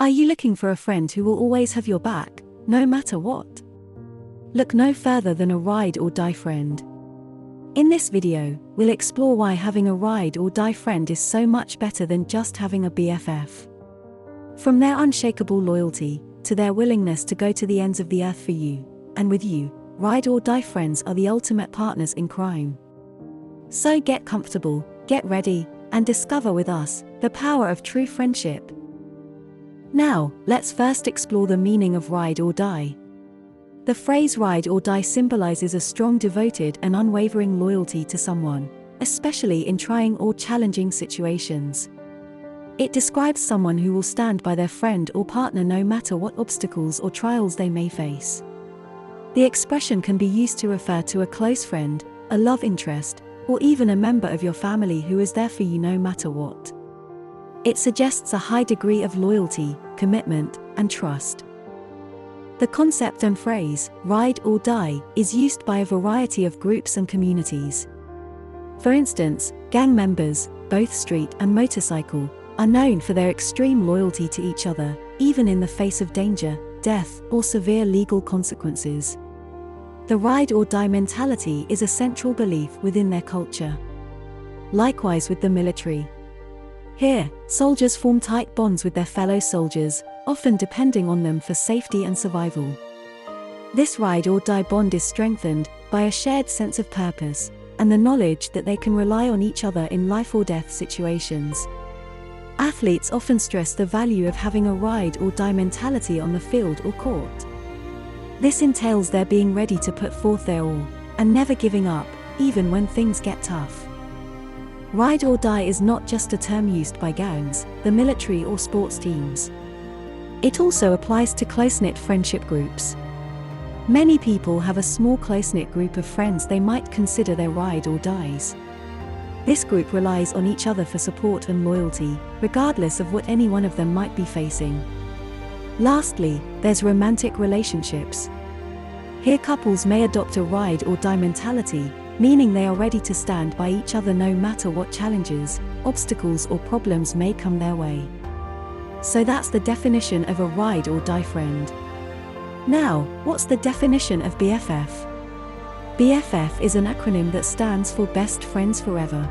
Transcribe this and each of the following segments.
Are you looking for a friend who will always have your back, no matter what? Look no further than a ride-or-die friend. In this video, we'll explore why having a ride-or-die friend is so much better than just having a BFF. From their unshakable loyalty, to their willingness to go to the ends of the earth for you, and with you, ride-or-die friends are the ultimate partners in crime. So get comfortable, get ready, and discover with us the power of true friendship. Now, let's first explore the meaning of ride or die. The phrase ride or die symbolizes a strong, devoted, and unwavering loyalty to someone, especially in trying or challenging situations. It describes someone who will stand by their friend or partner no matter what obstacles or trials they may face. The expression can be used to refer to a close friend, a love interest, or even a member of your family who is there for you no matter what. It suggests a high degree of loyalty, commitment, and trust. The concept and phrase, ride or die, is used by a variety of groups and communities. For instance, gang members, both street and motorcycle, are known for their extreme loyalty to each other, even in the face of danger, death, or severe legal consequences. The ride or die mentality is a central belief within their culture. Likewise with the military. Here, soldiers form tight bonds with their fellow soldiers, often depending on them for safety and survival. This ride or die bond is strengthened by a shared sense of purpose, and the knowledge that they can rely on each other in life or death situations. Athletes often stress the value of having a ride or die mentality on the field or court. This entails their being ready to put forth their all, and never giving up, even when things get tough. Ride or die is not just a term used by gangs, the military, or sports teams. It also applies to close-knit friendship groups. Many people have a small close-knit group of friends they might consider their ride or dies. This group relies on each other for support and loyalty, regardless of what any one of them might be facing. Lastly, there's romantic relationships. Here couples may adopt a ride or die mentality, meaning they are ready to stand by each other no matter what challenges, obstacles, or problems may come their way. So that's the definition of a ride or die friend. Now, what's the definition of BFF? BFF is an acronym that stands for Best Friends Forever.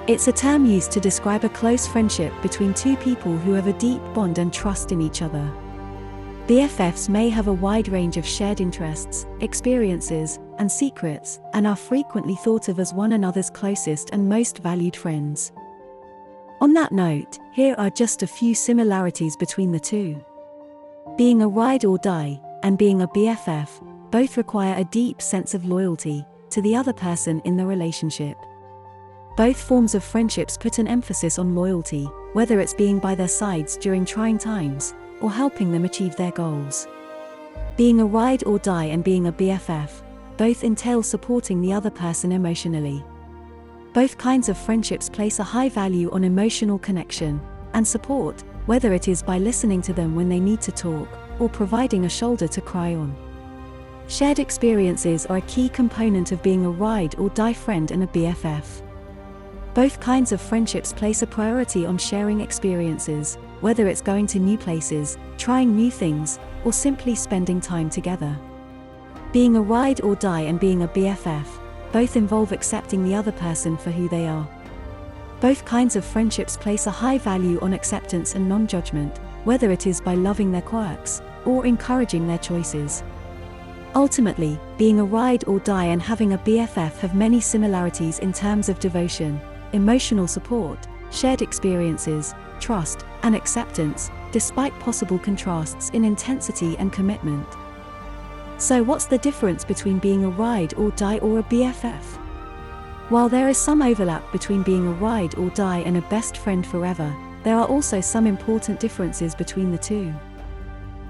It's a term used to describe a close friendship between two people who have a deep bond and trust in each other. BFFs may have a wide range of shared interests, experiences, and secrets, and are frequently thought of as one another's closest and most valued friends. On that note, here are just a few similarities between the two. Being a ride or die, and being a BFF, both require a deep sense of loyalty to the other person in the relationship. Both forms of friendships put an emphasis on loyalty, whether it's being by their sides during trying times, or helping them achieve their goals. Being a ride or die and being a BFF, both entail supporting the other person emotionally. Both kinds of friendships place a high value on emotional connection and support, whether it is by listening to them when they need to talk, or providing a shoulder to cry on. Shared experiences are a key component of being a ride or die friend and a BFF. Both kinds of friendships place a priority on sharing experiences, whether it's going to new places, trying new things, or simply spending time together. Being a ride or die and being a BFF, both involve accepting the other person for who they are. Both kinds of friendships place a high value on acceptance and non-judgment, whether it is by loving their quirks, or encouraging their choices. Ultimately, being a ride or die and having a BFF have many similarities in terms of devotion, emotional support, shared experiences, trust, and acceptance, despite possible contrasts in intensity and commitment. So what's the difference between being a ride or die or a BFF? While there is some overlap between being a ride or die and a best friend forever, there are also some important differences between the two.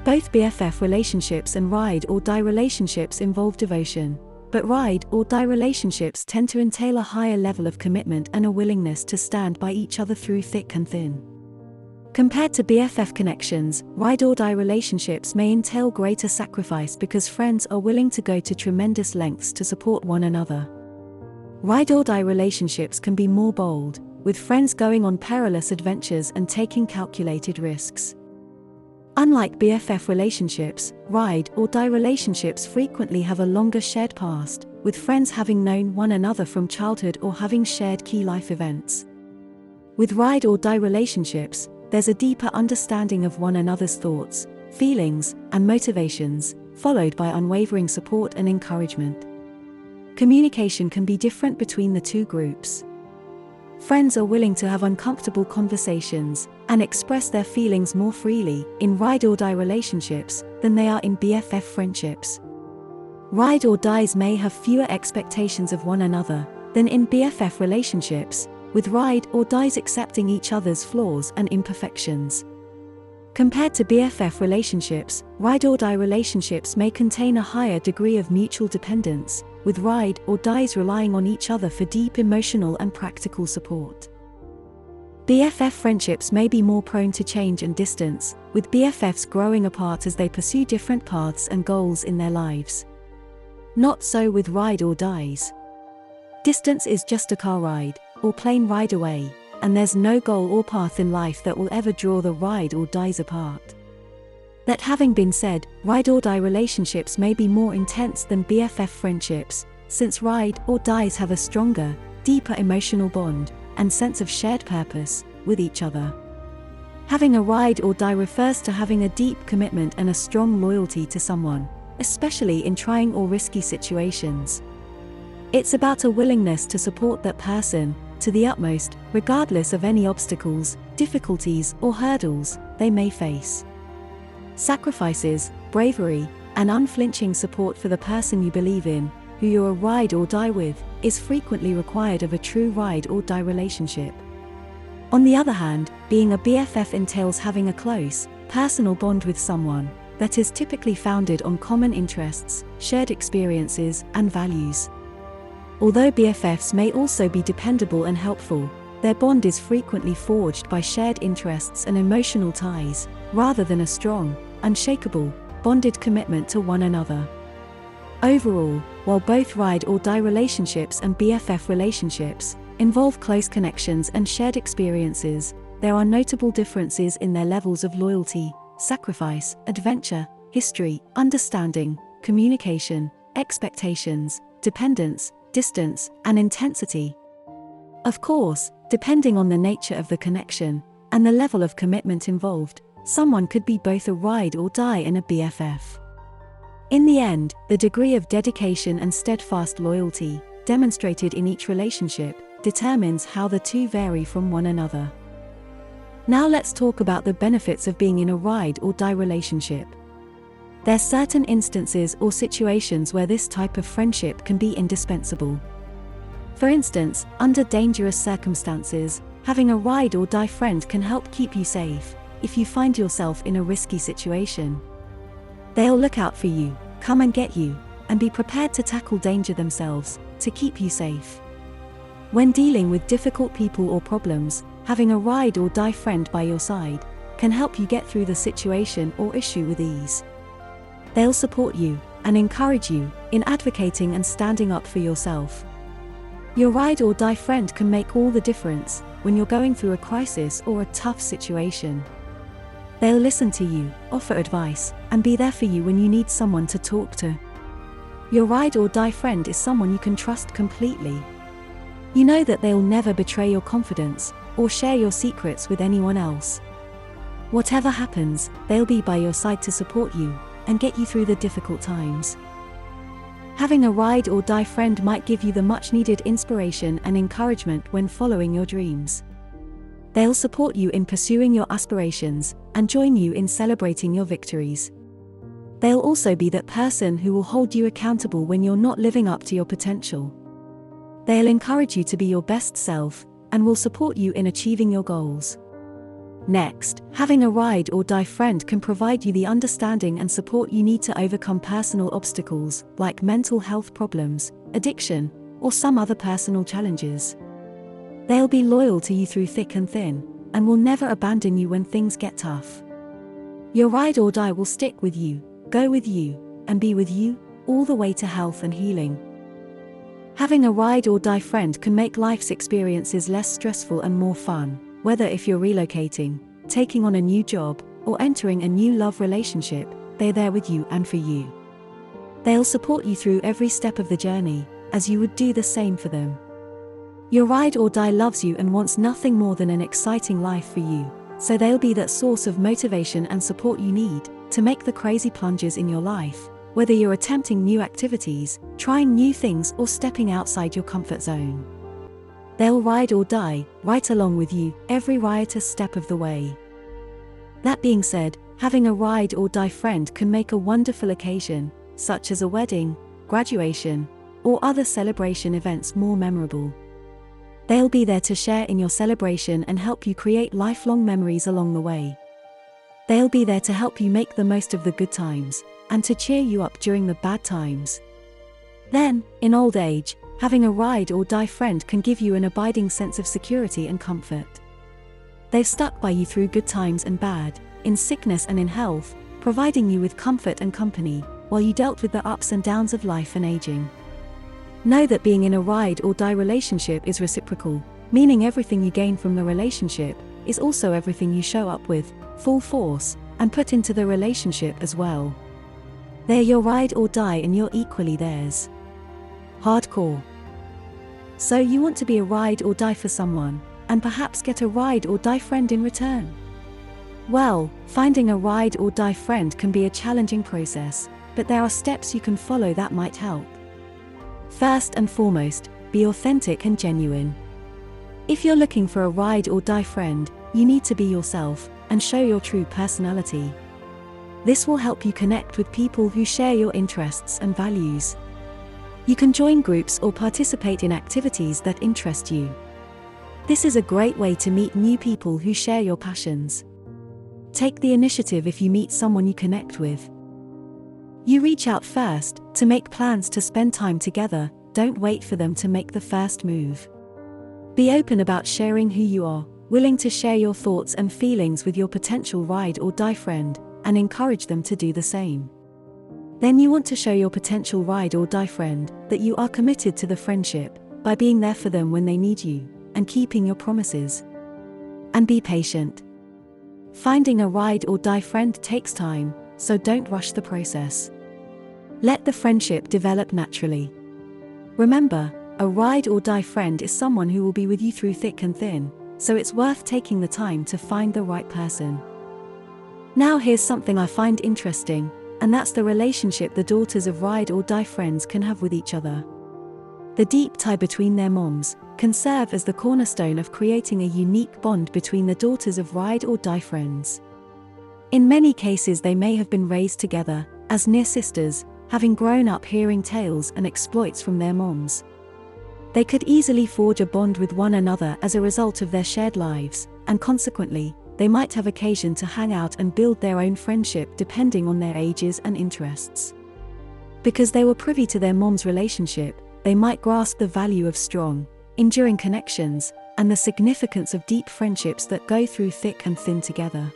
Both BFF relationships and ride or die relationships involve devotion, but ride or die relationships tend to entail a higher level of commitment and a willingness to stand by each other through thick and thin. Compared to BFF connections, ride or die relationships may entail greater sacrifice because friends are willing to go to tremendous lengths to support one another. Ride or die relationships can be more bold, with friends going on perilous adventures and taking calculated risks. Unlike BFF relationships, ride or die relationships frequently have a longer shared past, with friends having known one another from childhood or having shared key life events. With ride or die relationships, there's a deeper understanding of one another's thoughts, feelings, and motivations, followed by unwavering support and encouragement. Communication can be different between the two groups. Friends are willing to have uncomfortable conversations and express their feelings more freely in ride or die relationships than they are in BFF friendships. Ride or dies may have fewer expectations of one another than in BFF relationships, with ride or dies accepting each other's flaws and imperfections. Compared to BFF relationships, ride or die relationships may contain a higher degree of mutual dependence, with ride or dies relying on each other for deep emotional and practical support. BFF friendships may be more prone to change and distance, with BFFs growing apart as they pursue different paths and goals in their lives. Not so with ride or dies. Distance is just a car ride, or plain ride away, and there's no goal or path in life that will ever draw the ride or dies apart. That having been said, ride or die relationships may be more intense than BFF friendships, since ride or dies have a stronger, deeper emotional bond and sense of shared purpose with each other. Having a ride or die refers to having a deep commitment and a strong loyalty to someone, especially in trying or risky situations. It's about a willingness to support that person to the utmost, regardless of any obstacles, difficulties, or hurdles they may face. Sacrifices, bravery, and unflinching support for the person you believe in, who you're a ride or die with, is frequently required of a true ride or die relationship. On the other hand, being a BFF entails having a close, personal bond with someone that is typically founded on common interests, shared experiences, and values. Although BFFs may also be dependable and helpful, their bond is frequently forged by shared interests and emotional ties, rather than a strong, unshakable, bonded commitment to one another. Overall, while both ride or die relationships and BFF relationships involve close connections and shared experiences, there are notable differences in their levels of loyalty, sacrifice, adventure, history, understanding, communication, expectations, dependence, distance, and intensity. Of course, depending on the nature of the connection and the level of commitment involved, someone could be both a ride or die and a BFF. In the end, the degree of dedication and steadfast loyalty demonstrated in each relationship determines how the two vary from one another. Now let's talk about the benefits of being in a ride or die relationship. There are certain instances or situations where this type of friendship can be indispensable. For instance, under dangerous circumstances, having a ride or die friend can help keep you safe if you find yourself in a risky situation. They'll look out for you, come and get you, and be prepared to tackle danger themselves to keep you safe. When dealing with difficult people or problems, having a ride or die friend by your side can help you get through the situation or issue with ease. They'll support you and encourage you in advocating and standing up for yourself. Your ride or die friend can make all the difference when you're going through a crisis or a tough situation. They'll listen to you, offer advice, and be there for you when you need someone to talk to. Your ride or die friend is someone you can trust completely. You know that they'll never betray your confidence or share your secrets with anyone else. Whatever happens, they'll be by your side to support you and get you through the difficult times. Having a ride or die friend might give you the much-needed inspiration and encouragement when following your dreams. They'll support you in pursuing your aspirations and join you in celebrating your victories. They'll also be that person who will hold you accountable when you're not living up to your potential. They'll encourage you to be your best self and will support you in achieving your goals. Next, having a ride or die friend can provide you the understanding and support you need to overcome personal obstacles like mental health problems, addiction, or some other personal challenges. They'll be loyal to you through thick and thin, and will never abandon you when things get tough. Your ride or die will stick with you, go with you, and be with you, all the way to health and healing. Having a ride or die friend can make life's experiences less stressful and more fun, whether if you're relocating, taking on a new job, or entering a new love relationship, they're there with you and for you. They'll support you through every step of the journey, as you would do the same for them. Your ride or die loves you and wants nothing more than an exciting life for you, so they'll be that source of motivation and support you need to make the crazy plunges in your life, whether you're attempting new activities, trying new things, or stepping outside your comfort zone. They'll ride or die right along with you every riotous step of the way. That being said, having a ride or die friend can make a wonderful occasion, such as a wedding, graduation, or other celebration events, more memorable. They'll be there to share in your celebration and help you create lifelong memories along the way. They'll be there to help you make the most of the good times, and to cheer you up during the bad times. Then, in old age, having a ride or die friend can give you an abiding sense of security and comfort. They've stuck by you through good times and bad, in sickness and in health, providing you with comfort and company, while you dealt with the ups and downs of life and aging. Know that being in a ride or die relationship is reciprocal, meaning everything you gain from the relationship is also everything you show up with, full force, and put into the relationship as well. They're your ride or die and you're equally theirs. Hardcore. So you want to be a ride or die for someone, and perhaps get a ride or die friend in return? Well, finding a ride or die friend can be a challenging process, but there are steps you can follow that might help. First and foremost, be authentic and genuine. If you're looking for a ride or die friend, you need to be yourself and show your true personality. This will help you connect with people who share your interests and values. You can join groups or participate in activities that interest you. This is a great way to meet new people who share your passions. Take the initiative if you meet someone you connect with. You reach out first to make plans to spend time together. Don't wait for them to make the first move. Be open about sharing who you are, willing to share your thoughts and feelings with your potential ride or die friend, and encourage them to do the same. Then you want to show your potential ride or die friend that you are committed to the friendship by being there for them when they need you, and keeping your promises. And be patient. Finding a ride or die friend takes time, so don't rush the process. Let the friendship develop naturally. Remember, a ride or die friend is someone who will be with you through thick and thin, so it's worth taking the time to find the right person. Now here's something I find interesting, and that's the relationship the daughters of ride or die friends can have with each other. The deep tie between their moms can serve as the cornerstone of creating a unique bond between the daughters of ride or die friends. In many cases they may have been raised together, as near sisters, having grown up hearing tales and exploits from their moms. They could easily forge a bond with one another as a result of their shared lives, and consequently, they might have occasion to hang out and build their own friendship depending on their ages and interests. Because they were privy to their mom's relationship, they might grasp the value of strong, enduring connections, and the significance of deep friendships that go through thick and thin together.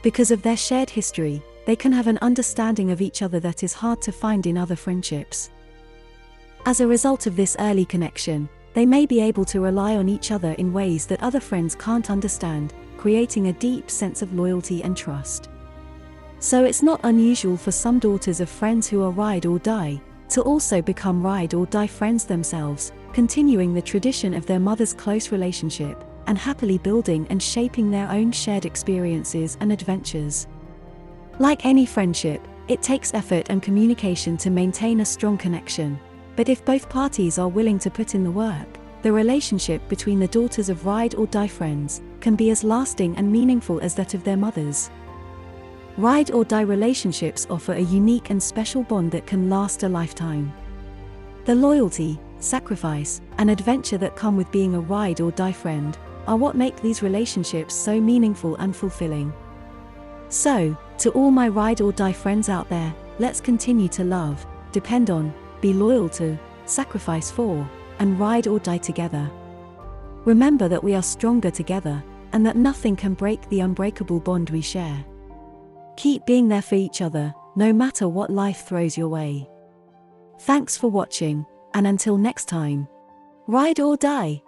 Because of their shared history, they can have an understanding of each other that is hard to find in other friendships. As a result of this early connection, they may be able to rely on each other in ways that other friends can't understand, creating a deep sense of loyalty and trust. So it's not unusual for some daughters of friends who are ride or die to also become ride or die friends themselves, continuing the tradition of their mother's close relationship, and happily building and shaping their own shared experiences and adventures. Like any friendship, it takes effort and communication to maintain a strong connection, but if both parties are willing to put in the work, the relationship between the daughters of ride or die friends can be as lasting and meaningful as that of their mothers. Ride or die relationships offer a unique and special bond that can last a lifetime. The loyalty, sacrifice, and adventure that come with being a ride or die friend are what make these relationships so meaningful and fulfilling. So, to all my ride or die friends out there, let's continue to love, depend on, be loyal to, sacrifice for, and ride or die together. Remember that we are stronger together, and that nothing can break the unbreakable bond we share. Keep being there for each other, no matter what life throws your way. Thanks for watching, and until next time, ride or die.